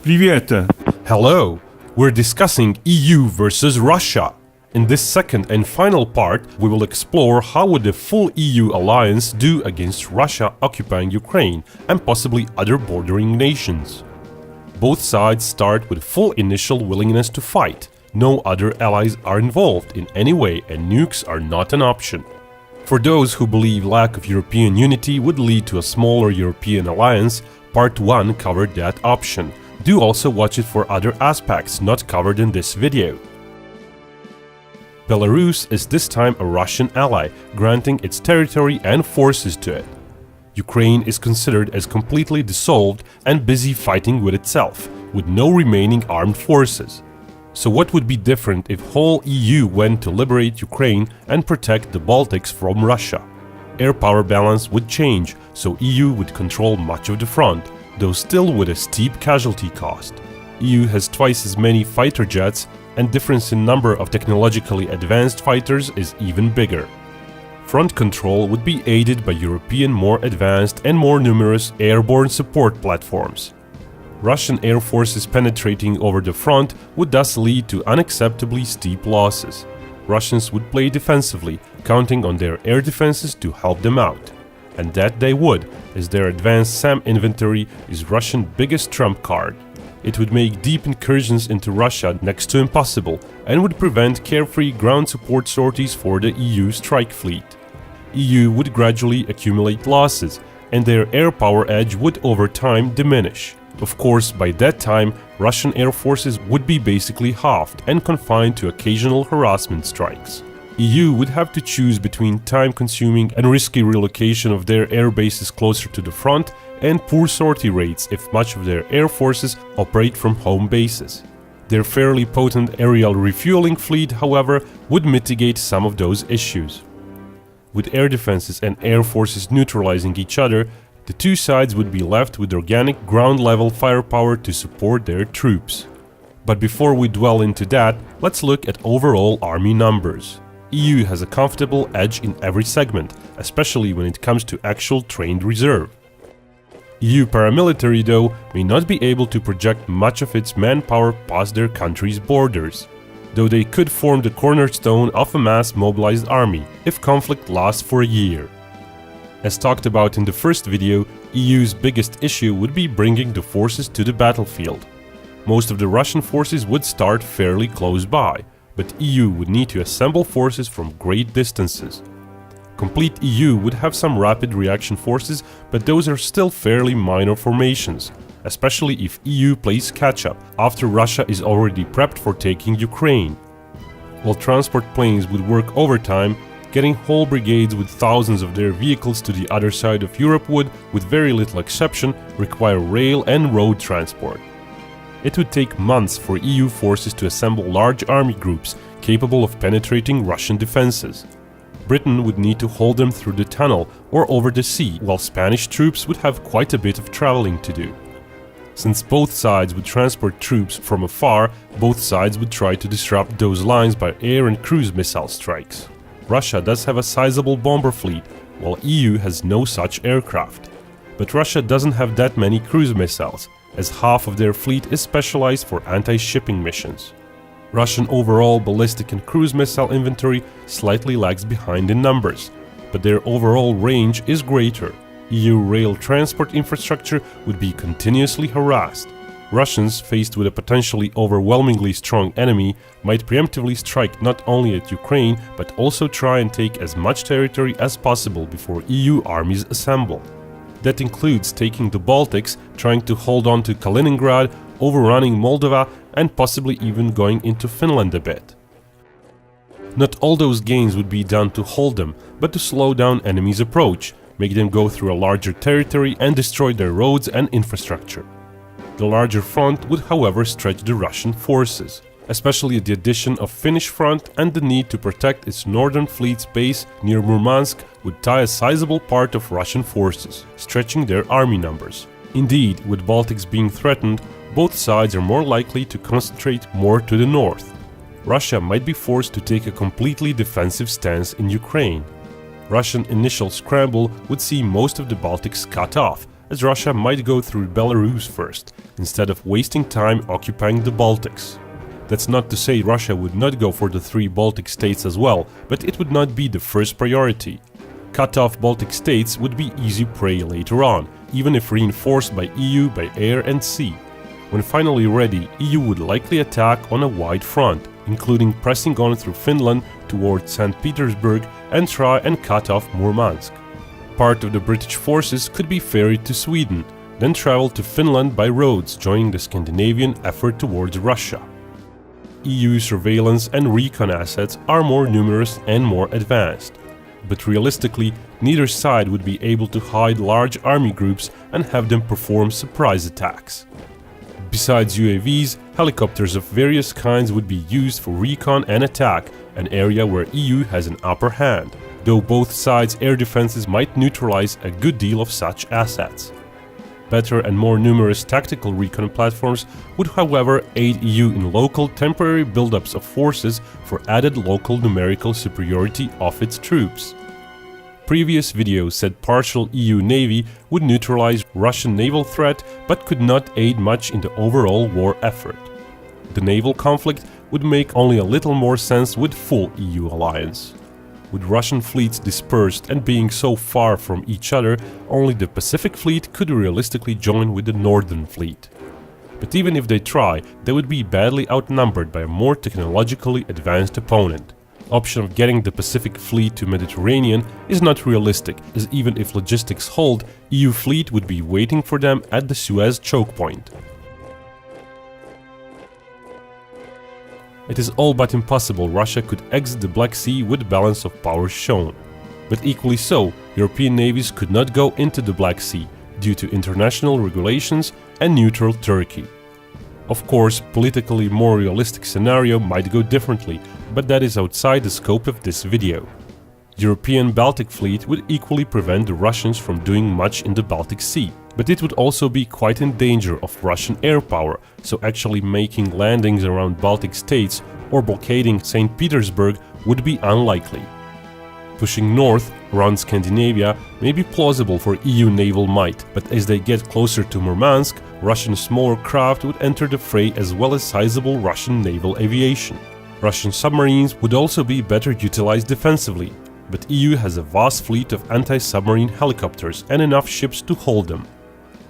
Привет! Hello! We're discussing EU versus Russia. In this second and final part, we will explore how would a full EU alliance do against Russia occupying Ukraine and possibly other bordering nations. Both sides start with full initial willingness to fight. No other allies are involved in any way and nukes are not an option. For those who believe lack of European unity would lead to a smaller European alliance, Part 1 covered that option. Do also watch it for other aspects not covered in this video. Belarus is this time a Russian ally, granting its territory and forces to it. Ukraine is considered as completely dissolved and busy fighting with itself, with no remaining armed forces. So what would be different if whole EU went to liberate Ukraine and protect the Baltics from Russia? Air power balance would change, so EU would control much of the front, though still with a steep casualty cost. EU has twice as many fighter jets, and difference in number of technologically advanced fighters is even bigger. Front control would be aided by European more advanced and more numerous airborne support platforms. Russian air forces penetrating over the front would thus lead to unacceptably steep losses. Russians would play defensively, counting on their air defenses to help them out. And that they would, as their advanced SAM inventory is Russia's biggest trump card. It would make deep incursions into Russia next to impossible and would prevent carefree ground support sorties for the EU strike fleet. EU would gradually accumulate losses, and their air power edge would over time diminish. Of course, by that time, Russian air forces would be basically halved and confined to occasional harassment strikes. EU would have to choose between time-consuming and risky relocation of their air bases closer to the front and poor sortie rates if much of their air forces operate from home bases. Their fairly potent aerial refueling fleet, however, would mitigate some of those issues. With air defenses and air forces neutralizing each other, the two sides would be left with organic ground-level firepower to support their troops. But before we dwell into that, let's look at overall army numbers. EU has a comfortable edge in every segment, especially when it comes to actual trained reserve. EU paramilitary, though, may not be able to project much of its manpower past their country's borders, though they could form the cornerstone of a mass mobilized army if conflict lasts for a year. As talked about in the first video, EU's biggest issue would be bringing the forces to the battlefield. Most of the Russian forces would start fairly close by, but EU would need to assemble forces from great distances. Complete EU would have some rapid reaction forces, but those are still fairly minor formations, especially if EU plays catch-up after Russia is already prepped for taking Ukraine. While transport planes would work overtime, getting whole brigades with thousands of their vehicles to the other side of Europe would, with very little exception, require rail and road transport. It would take months for EU forces to assemble large army groups capable of penetrating Russian defenses. Britain would need to hold them through the tunnel or over the sea, while Spanish troops would have quite a bit of traveling to do. Since both sides would transport troops from afar, both sides would try to disrupt those lines by air and cruise missile strikes. Russia does have a sizable bomber fleet, while EU has no such aircraft. But Russia doesn't have that many cruise missiles, as half of their fleet is specialized for anti-shipping missions. Russian overall ballistic and cruise missile inventory slightly lags behind in numbers, but their overall range is greater. EU rail transport infrastructure would be continuously harassed. Russians, faced with a potentially overwhelmingly strong enemy, might preemptively strike not only at Ukraine, but also try and take as much territory as possible before EU armies assemble. That includes taking the Baltics, trying to hold on to Kaliningrad, overrunning Moldova, and possibly even going into Finland a bit. Not all those gains would be done to hold them, but to slow down enemies' approach, make them go through a larger territory and destroy their roads and infrastructure. The larger front would, however, stretch the Russian forces, especially the addition of Finnish front and the need to protect its northern fleet's base near Murmansk would tie a sizable part of Russian forces, stretching their army numbers. Indeed, with Baltics being threatened, both sides are more likely to concentrate more to the north. Russia might be forced to take a completely defensive stance in Ukraine. Russian initial scramble would see most of the Baltics cut off, as Russia might go through Belarus first, instead of wasting time occupying the Baltics. That's not to say Russia would not go for the 3 Baltic states as well, but it would not be the first priority. Cut off Baltic states would be easy prey later on, even if reinforced by EU by air and sea. When finally ready, EU would likely attack on a wide front, including pressing on through Finland towards St. Petersburg and try and cut off Murmansk. Part of the British forces could be ferried to Sweden, then travel to Finland by roads, joining the Scandinavian effort towards Russia. EU surveillance and recon assets are more numerous and more advanced, but realistically, neither side would be able to hide large army groups and have them perform surprise attacks. Besides UAVs, helicopters of various kinds would be used for recon and attack, an area where EU has an upper hand, though both sides' air defenses might neutralize a good deal of such assets. Better and more numerous tactical recon platforms would however aid EU in local temporary buildups of forces for added local numerical superiority of its troops. Previous videos said partial EU navy would neutralize Russian naval threat but could not aid much in the overall war effort. The naval conflict would make only a little more sense with full EU alliance. With Russian fleets dispersed and being so far from each other, only the Pacific Fleet could realistically join with the Northern Fleet. But even if they try, they would be badly outnumbered by a more technologically advanced opponent. Option of getting the Pacific Fleet to Mediterranean is not realistic, as even if logistics hold, EU fleet would be waiting for them at the Suez choke point. It is all but impossible Russia could exit the Black Sea with balance of power shown. But equally so, European navies could not go into the Black Sea due to international regulations and neutral Turkey. Of course, politically more realistic scenario might go differently, but that is outside the scope of this video. European Baltic Fleet would equally prevent the Russians from doing much in the Baltic Sea, but it would also be quite in danger of Russian air power, so actually making landings around Baltic states or blockading St. Petersburg would be unlikely. Pushing north around Scandinavia may be plausible for EU naval might, but as they get closer to Murmansk, Russian smaller craft would enter the fray as well as sizable Russian naval aviation. Russian submarines would also be better utilized defensively, but EU has a vast fleet of anti-submarine helicopters and enough ships to hold them.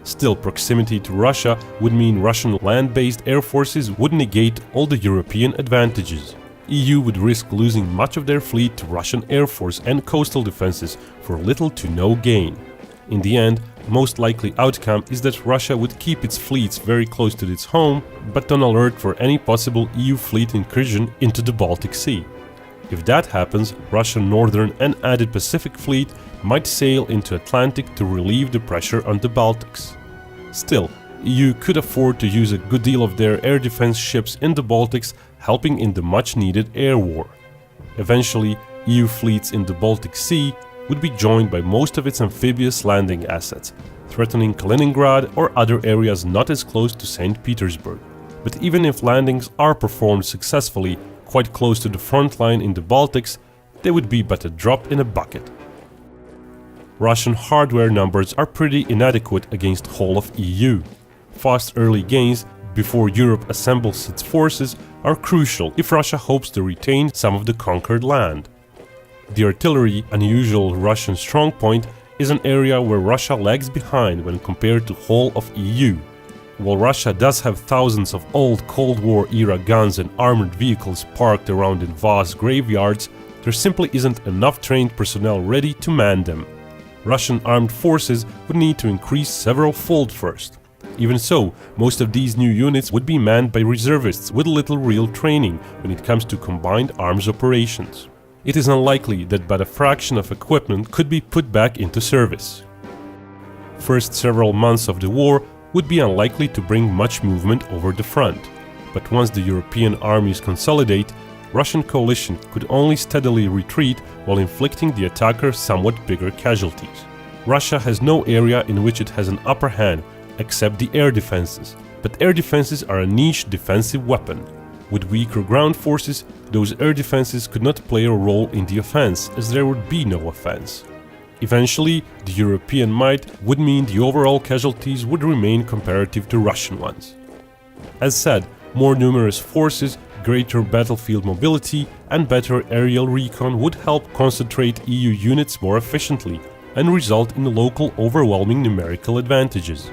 Still, proximity to Russia would mean Russian land-based air forces would negate all the European advantages. EU would risk losing much of their fleet to Russian air force and coastal defenses for little to no gain. In the end, most likely outcome is that Russia would keep its fleets very close to its home, but on alert for any possible EU fleet incursion into the Baltic Sea. If that happens, Russian Northern and added Pacific Fleet might sail into Atlantic to relieve the pressure on the Baltics. Still, EU could afford to use a good deal of their air defense ships in the Baltics, helping in the much-needed air war. Eventually, EU fleets in the Baltic Sea would be joined by most of its amphibious landing assets, threatening Kaliningrad or other areas not as close to St. Petersburg. But even if landings are performed successfully quite close to the front line in the Baltics, they would be but a drop in a bucket. Russian hardware numbers are pretty inadequate against whole of EU. Fast early gains before Europe assembles its forces are crucial if Russia hopes to retain some of the conquered land. The artillery, unusual Russian strongpoint, is an area where Russia lags behind when compared to whole of EU. While Russia does have thousands of old Cold War era guns and armored vehicles parked around in vast graveyards, there simply isn't enough trained personnel ready to man them. Russian armed forces would need to increase several-fold first. Even so, most of these new units would be manned by reservists with little real training when it comes to combined arms operations. It is unlikely that but a fraction of equipment could be put back into service. First several months of the war would be unlikely to bring much movement over the front, but once the European armies consolidate, Russian coalition could only steadily retreat while inflicting the attacker somewhat bigger casualties. Russia has no area in which it has an upper hand except the air defenses, but air defenses are a niche defensive weapon. With weaker ground forces, those air defenses could not play a role in the offense, as there would be no offense. Eventually, the European might would mean the overall casualties would remain comparative to Russian ones. As said, more numerous forces, greater battlefield mobility, and better aerial recon would help concentrate EU units more efficiently and result in local overwhelming numerical advantages.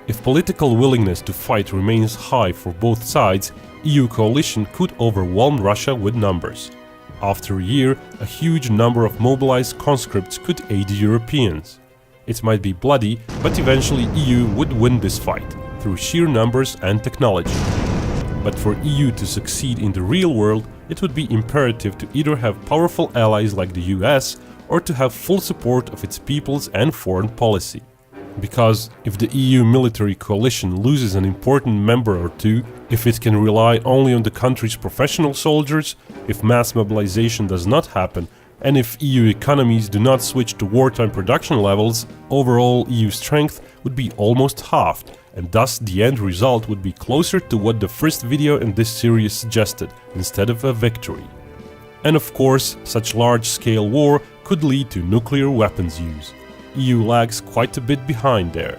If political willingness to fight remains high for both sides, EU coalition could overwhelm Russia with numbers. After a year, a huge number of mobilized conscripts could aid the Europeans. It might be bloody, but eventually EU would win this fight through sheer numbers and technology. But for EU to succeed in the real world, it would be imperative to either have powerful allies like the US or to have full support of its peoples and foreign policy. Because if the EU military coalition loses an important member or two, if it can rely only on the country's professional soldiers, if mass mobilization does not happen, and if EU economies do not switch to wartime production levels, overall EU strength would be almost halved, and thus the end result would be closer to what the first video in this series suggested, instead of a victory. And of course, such large-scale war could lead to nuclear weapons use. EU lags quite a bit behind there,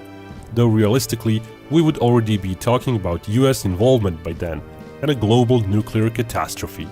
though realistically we would already be talking about US involvement by then, and a global nuclear catastrophe.